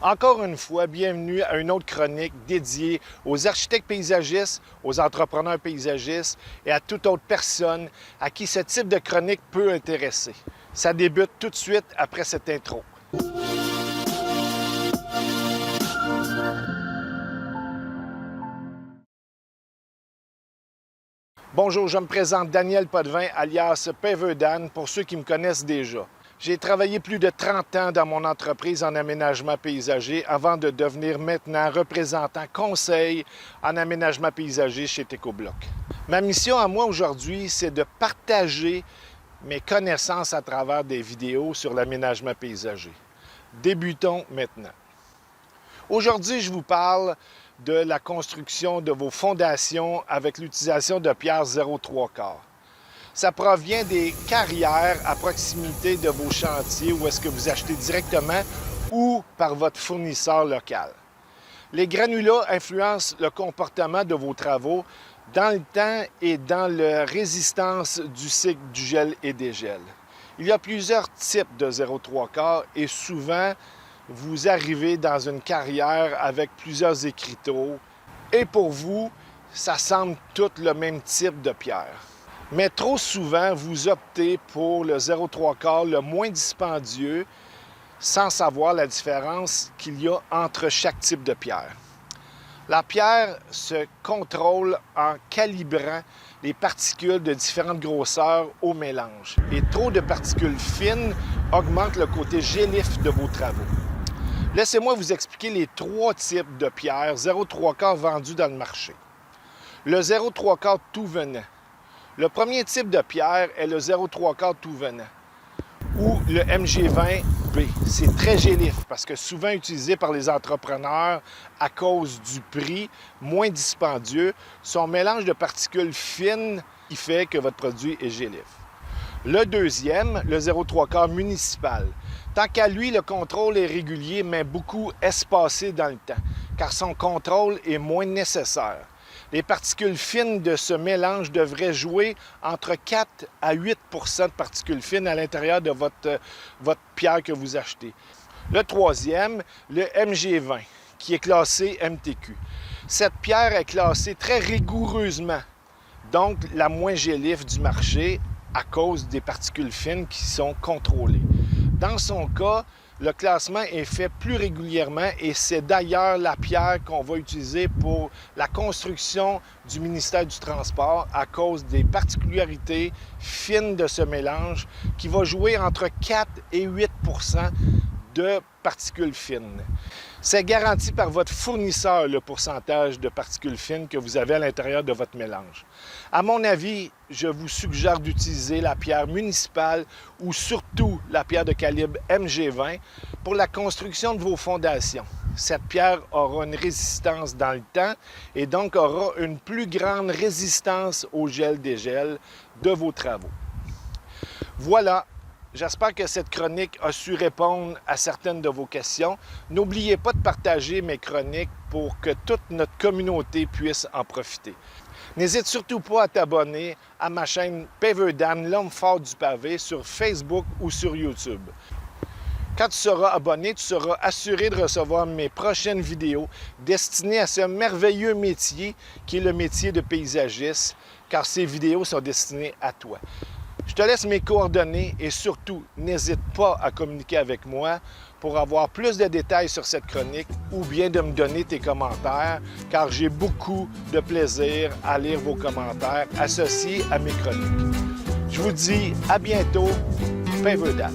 Encore une fois, bienvenue à une autre chronique dédiée aux architectes paysagistes, aux entrepreneurs paysagistes et à toute autre personne à qui ce type de chronique peut intéresser. Ça débute tout de suite après cette intro. Bonjour, je me présente Daniel Potvin, alias Paveur Dan, pour ceux qui me connaissent déjà. J'ai travaillé plus de 30 ans dans mon entreprise en aménagement paysager avant de devenir maintenant représentant conseil en aménagement paysager chez TecoBloc. Ma mission à moi aujourd'hui, c'est de partager mes connaissances à travers des vidéos sur l'aménagement paysager. Débutons maintenant. Aujourd'hui, je vous parle de la construction de vos fondations avec l'utilisation de pierres 0,3 quarts. Ça provient des carrières à proximité de vos chantiers où est-ce que vous achetez directement ou par votre fournisseur local. Les granulats influencent le comportement de vos travaux dans le temps et dans la résistance du cycle du gel et des gels. Il y a plusieurs types de 0,3 quarts et souvent, vous arrivez dans une carrière avec plusieurs écriteaux et pour vous, ça semble tout le même type de pierre. Mais trop souvent, vous optez pour le 0,3 quarts le moins dispendieux sans savoir la différence qu'il y a entre chaque type de pierre. La pierre se contrôle en calibrant les particules de différentes grosseurs au mélange. Et trop de particules fines augmentent le côté gélif de vos travaux. Laissez-moi vous expliquer les trois types de pierres 0,3 quarts vendus dans le marché. Le 0,3 quarts tout venant. Le premier type de pierre est le 0,3 quarts tout venant ou le MG20B. C'est très gélif parce que souvent utilisé par les entrepreneurs à cause du prix moins dispendieux. Son mélange de particules fines qui fait que votre produit est gélif. Le deuxième, le 0,3 quarts municipal. Tant qu'à lui, le contrôle est régulier mais beaucoup espacé dans le temps car son contrôle est moins nécessaire. Les particules fines de ce mélange devraient jouer entre 4 à 8 de particules fines à l'intérieur de votre pierre que vous achetez. Le troisième, le MG20, qui est classé MTQ. Cette pierre est classée très rigoureusement, donc la moins gélif du marché à cause des particules fines qui sont contrôlées. Dans son cas, le classement est fait plus régulièrement et c'est d'ailleurs la pierre qu'on va utiliser pour la construction du ministère du Transport à cause des particularités fines de ce mélange qui va jouer entre 4 et 8 de particules fines. C'est garanti par votre fournisseur le pourcentage de particules fines que vous avez à l'intérieur de votre mélange. À mon avis, je vous suggère d'utiliser la pierre municipale ou surtout la pierre de calibre MG20 pour la construction de vos fondations. Cette pierre aura une résistance dans le temps et donc aura une plus grande résistance au gel-dégel de vos travaux. Voilà. J'espère que cette chronique a su répondre à certaines de vos questions. N'oubliez pas de partager mes chroniques pour que toute notre communauté puisse en profiter. N'hésite surtout pas à t'abonner à ma chaîne Paveur Dan, l'homme fort du pavé, sur Facebook ou sur YouTube. Quand tu seras abonné, tu seras assuré de recevoir mes prochaines vidéos destinées à ce merveilleux métier qui est le métier de paysagiste, car ces vidéos sont destinées à toi. Je te laisse mes coordonnées et surtout, n'hésite pas à communiquer avec moi pour avoir plus de détails sur cette chronique ou bien de me donner tes commentaires, car j'ai beaucoup de plaisir à lire vos commentaires associés à mes chroniques. Je vous dis à bientôt, Paveur Dan.